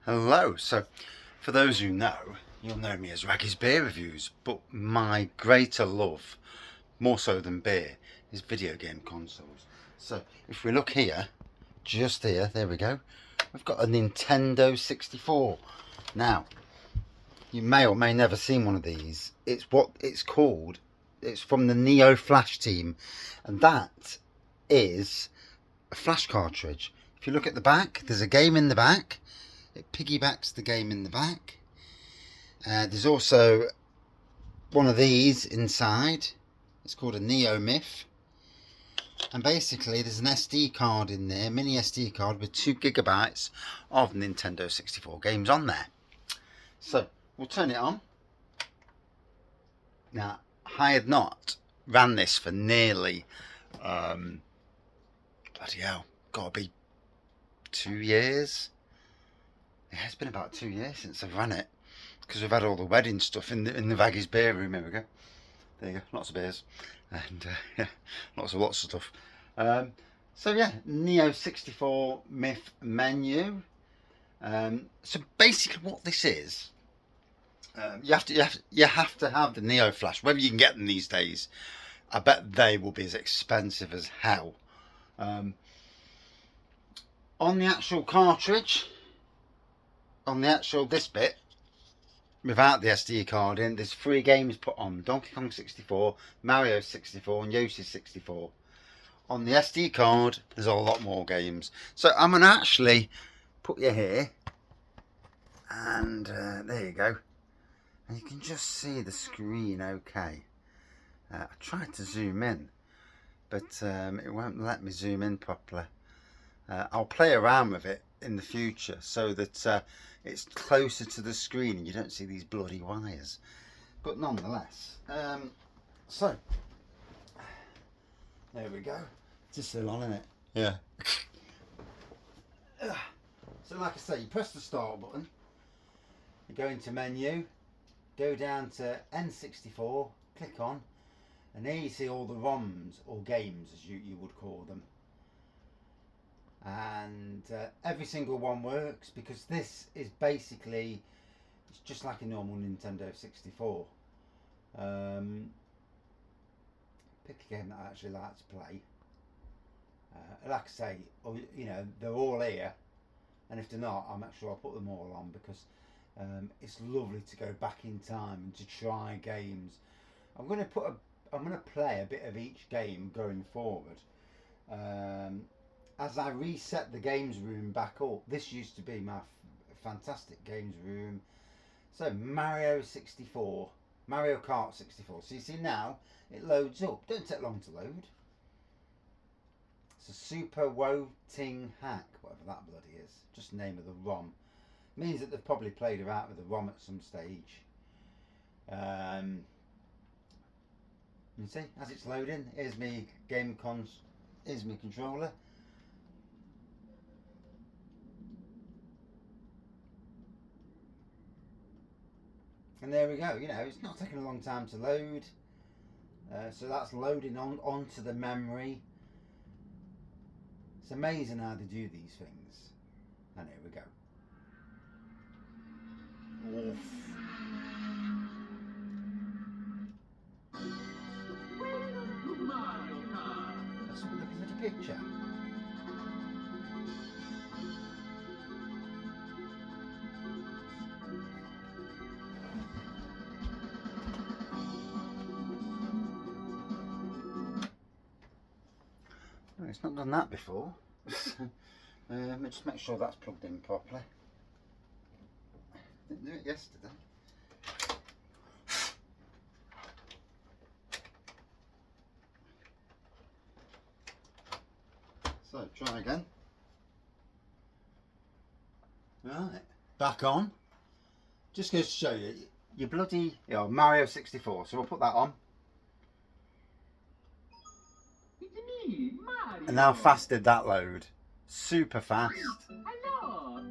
Hello. So, for those who know, you'll know me as Raggy's Beer Reviews, but my greater love, more so than beer, is video game consoles. So, if we look here, just here, there we go, we've got a Nintendo 64. Now, you may or may never seen one of these. It's what it's called. It's from the Neoflash team, and that is a flash cartridge. If you look at the back, there's a game in the back. It piggybacks the game in the back. There's also one of these inside. It's called a Neo Myth. And basically there's an SD card in there, mini SD card with 2 gigabytes of Nintendo 64 games on there. So we'll turn it on. Now, I had not ran this for nearly, bloody hell, gotta be 2 years. Yeah, it's been about 2 years since I've run it, because we've had all the wedding stuff in the Vaggy's beer room. Here we go. There you go, lots of beers and yeah, lots of stuff. So yeah, Neo 64 Myth menu. So basically, what this is, you have to have the Neoflash. Whether you can get them these days, I bet they will be as expensive as hell. On the actual cartridge, on the actual this bit, without the SD card in, there's 3 games put on: Donkey Kong 64, Mario 64 and Yoshi 64. On the SD card there's a lot more games. So I'm going to actually put you here, and there you go, and you can just see the screen okay. I tried to zoom in, but it won't let me zoom in properly. I'll play around with it in the future so that it's closer to the screen and you don't see these bloody wires, but nonetheless, so there we go. It's just still on, isn't it? Yeah. So like I say, you press the start button, you go into menu, go down to N64, click on, and there you see all the ROMs, or games as you would call them. And every single one works, because this is basically, it's just like a normal Nintendo 64. Pick a game that I actually like to play. Like I say, you know, they're all here, and if they're not, I'll make sure I put them all on, because it's lovely to go back in time and to try games. I'm going to play a bit of each game going forward. As I reset the games room back up, this used to be my fantastic games room. So Mario 64, Mario Kart 64. So you see now it loads up. Don't take long to load. It's a Super Woting Hack, whatever that bloody is. Just the name of the ROM. Means that they've probably played about with the ROM at some stage. You see, as it's loading, here's my here's my controller. And there we go. You know, it's not taking a long time to load. So that's loading onto the memory. It's amazing how they do these things. And here we go. Oof. Let's look at the picture. No, it's not done that before. Let me just make sure that's plugged in properly. Didn't do it yesterday. So try again. Right, back on. Just goes to show you, your bloody, you know, Mario 64. So we'll put that on. And how fast did that load? Super fast. Hello.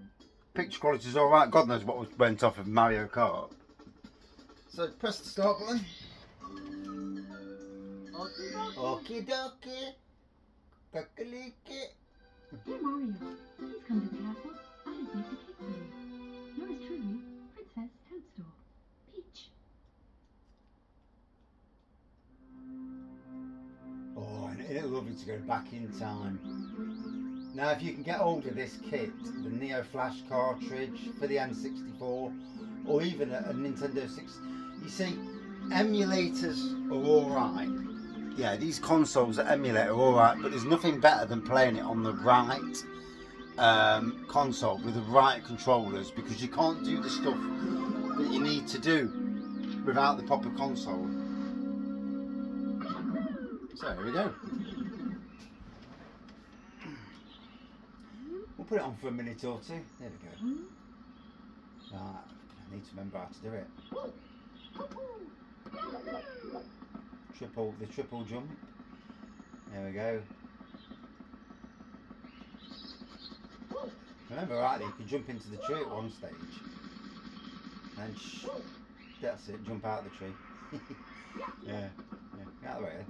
Picture quality is alright. God knows what went off of Mario Kart. So press the start button. Okie dokie. Kakaliki. Hey Mario, please come to the castle. I just need to keep you. to go back in time. Now, if you can get hold of this kit, the Neoflash cartridge for the N64, or even a Nintendo 6, you see, emulators are alright. Yeah, these consoles that emulate are alright, but there's nothing better than playing it on the right console with the right controllers, because you can't do the stuff that you need to do without the proper console. So here we go. We'll put it on for a minute or two. There we go. Right, I need to remember how to do it. The triple jump. There we go. Remember rightly, you can jump into the tree at one stage. And that's it, jump out of the tree. yeah, get out of the way.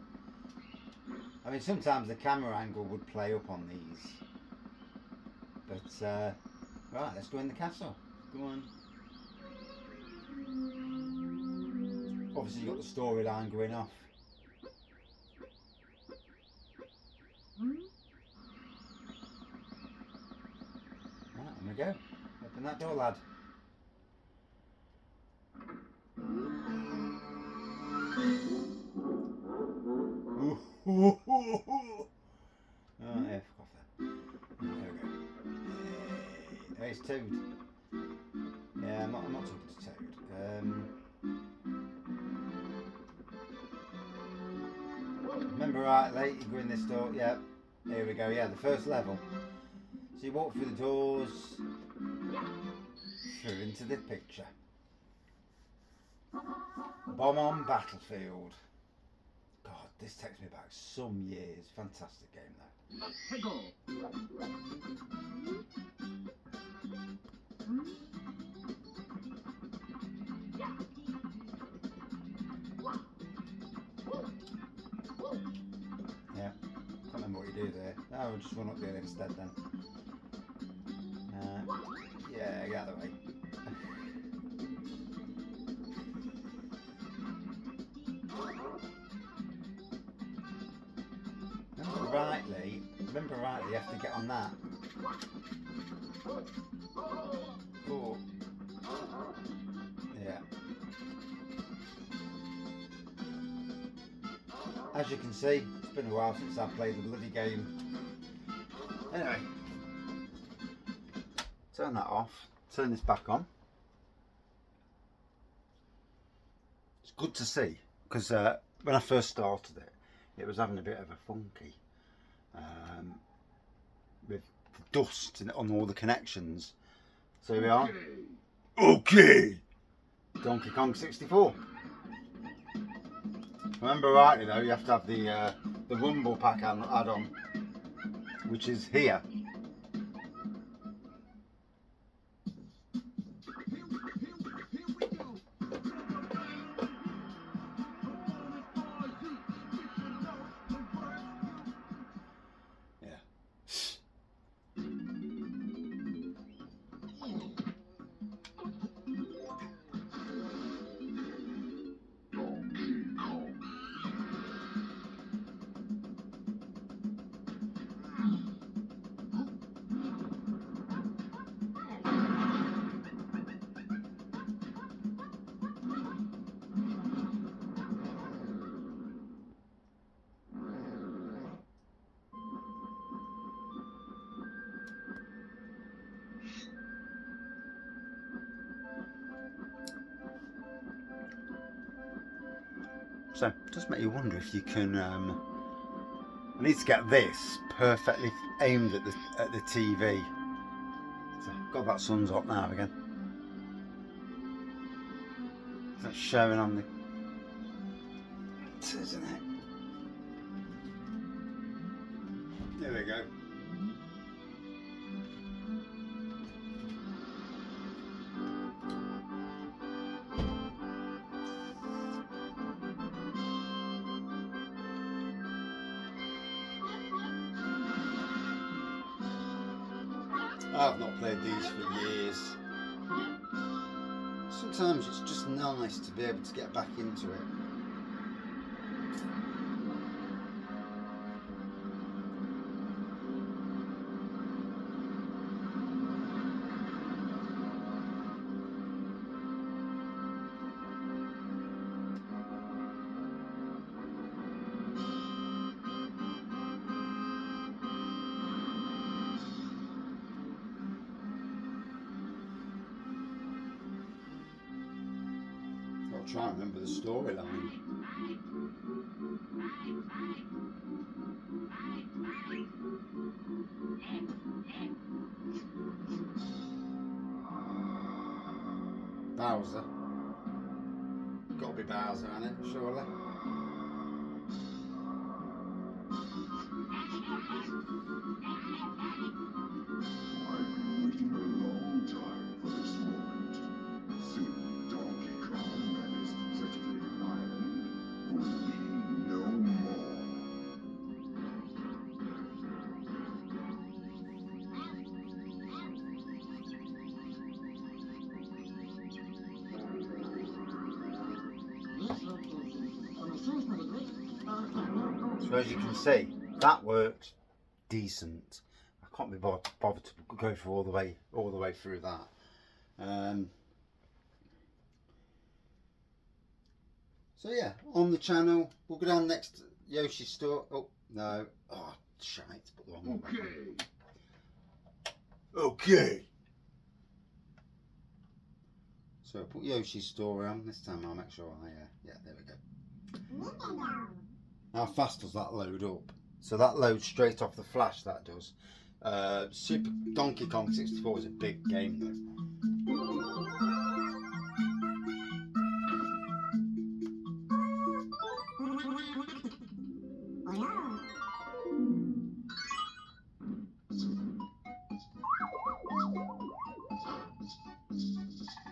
I mean, sometimes the camera angle would play up on these. But, right, let's go in the castle. Go on. Obviously, you've got the storyline going off. Right, on we go. Open that door, lad. Oh, yeah, fuck off there. There we go. There's Toad. Yeah, I'm not talking to Toad. Remember rightly, you go in this door. Yeah, here we go. Yeah, the first level. So you walk through the doors, through into the picture. Bomb on Battlefield. God, this takes me back some years. Fantastic game though. Yeah, can't remember what you do there. No, we'll just run up the hill instead then. Yeah, get out of the way. Remember rightly, you have to get on that. Oh. Yeah. As you can see, it's been a while since I've played the bloody game. Anyway, turn that off, turn this back on. It's good to see, because when I first started it, it was having a bit of a funky. With the dust on all the connections. So here we are. Okay! Donkey Kong 64. Remember rightly though, you have to have the Rumble Pack add-on, which is here. So it does make you wonder if you can. I need to get this perfectly aimed at the TV. So God, that sun's up now again. That's showing on the. Isn't it? There we go. I've not played these for years. Sometimes it's just nice to be able to get back into it. got to try and remember the storyline. Bowser. Got to be Bowser, hasn't it? Surely. I've been waiting a long time for this moment. Soon Donkey Kong and his pretty island will be no more. So as you can see, that works decent. I can't be bothered to go through all the way through that. So yeah, on the channel, we'll go down next to Yoshi's store. Oh no, oh shite, put the wrong one back on. Okay. So I'll put Yoshi's store on. This time I'll make sure yeah, there we go. How fast does that load up? So that loads straight off the flash, that does. Super Donkey Kong 64 is a big game though.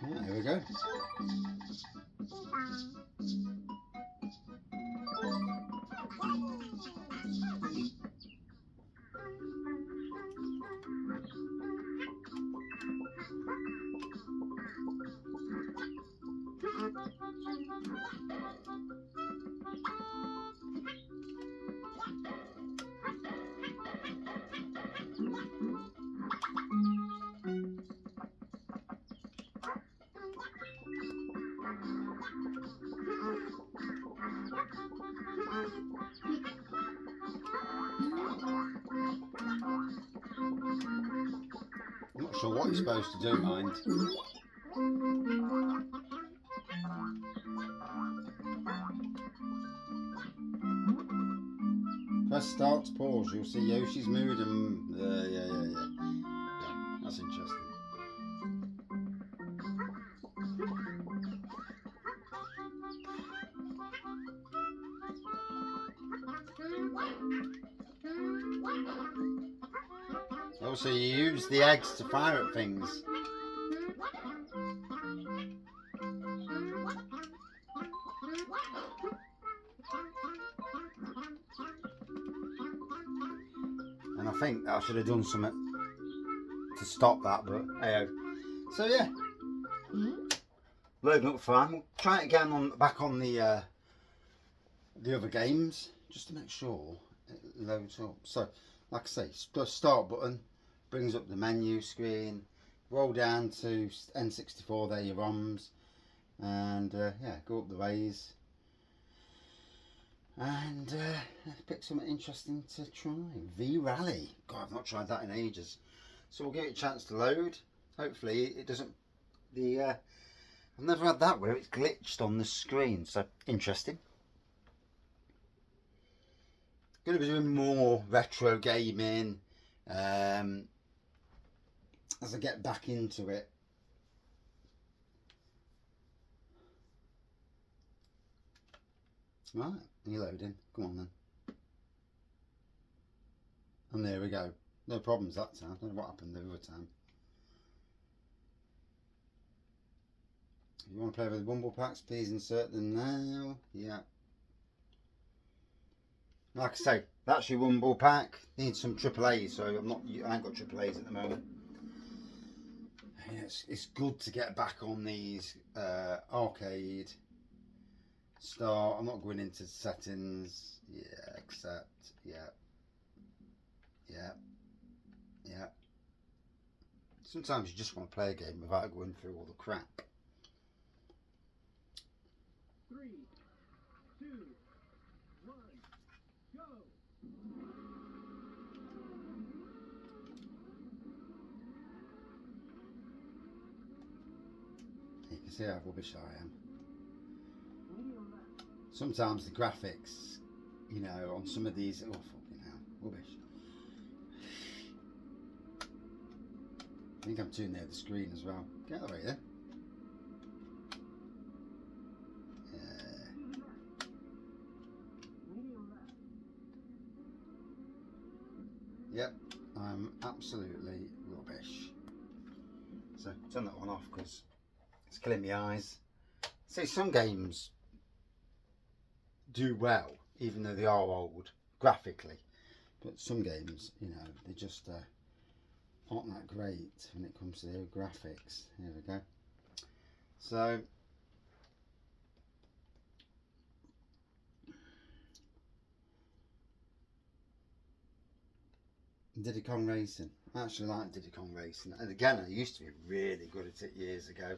Yeah, here we go. I'm not sure what you're supposed to do, mind. Press start to pause, you'll see Yoshi's mood and yeah, that's interesting. Also, you use the eggs to fire at things. And I think I should have done something to stop that, but hey. So yeah, loading up fine. We'll try it again back on the other games just to make sure it loads up. So, like I say, start button brings up the menu screen. Roll down to N64. There your ROMs, and yeah, go up the ways. And pick something interesting to try. V-Rally. God, I've not tried that in ages. So we'll give it a chance to load. Hopefully it doesn't... I've never had that where it's glitched on the screen. So, interesting. Going to be doing more retro gaming as I get back into it. Right, you're loading. Come on then. And there we go. No problems that time. I don't know what happened the other time. If you want to play with the Rumble Packs, please insert them now. Yeah. Like I say, that's your Rumble Pack. Need some AAAs, so I ain't got AAAs at the moment. Yeah, it's good to get back on these arcade. Start. I'm not going into settings. Yeah, accept. Yeah. Sometimes you just want to play a game without going through all the crap. 3, 2, 1, go! You can see how rubbish I am. sometimes the graphics, you know, on some of these, oh fucking hell, rubbish. I think I'm too near the screen as well. Get out of the way then. Yep, I'm absolutely rubbish. So turn that one off because it's killing my eyes. See, some games do well, even though they are old graphically, but some games, you know, they just aren't that great when it comes to the graphics. Here we go. So Diddy Kong Racing. I actually like Diddy Kong Racing, and again, I used to be really good at it years ago.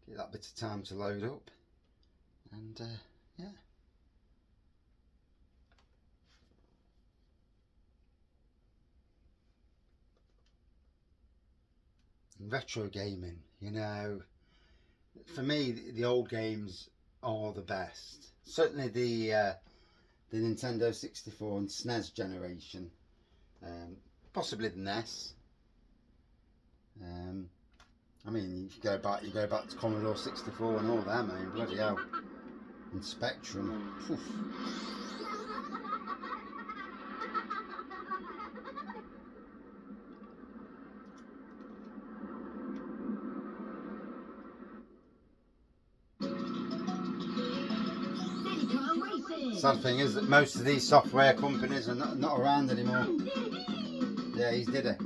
Get that bit of time to load up, and yeah. Retro gaming, you know, for me the old games are the best. Certainly the Nintendo 64 and SNES generation, possibly the NES. I mean, you go back to Commodore 64 and all that, man, bloody hell. And Spectrum. Poof. Sad thing is that most of these software companies are not around anymore. Yeah, he's did it.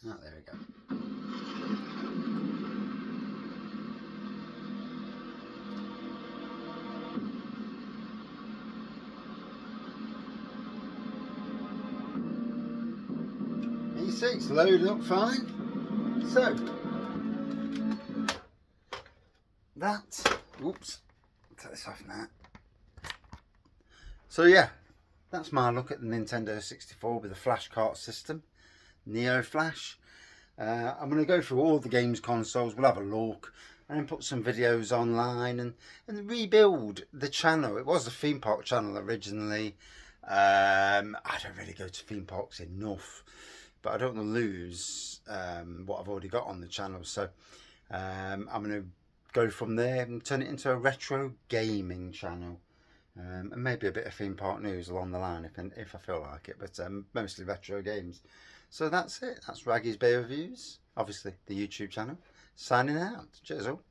Ah, there we go. E6 loaded up fine. So that, oops, take this off now. So yeah, that's my look at the Nintendo 64 with the flash cart system, Neoflash. I'm going to go through all the games consoles, we'll have a look, and then put some videos online and rebuild the channel. It was a theme park channel originally. I don't really go to theme parks enough, but I don't want to lose what I've already got on the channel. So I'm going to go from there and turn it into a retro gaming channel. And maybe a bit of theme park news along the line if I feel like it, but mostly retro games. So that's it. That's Raggy's Bear Reviews, obviously the YouTube channel. Signing out. Cheers all.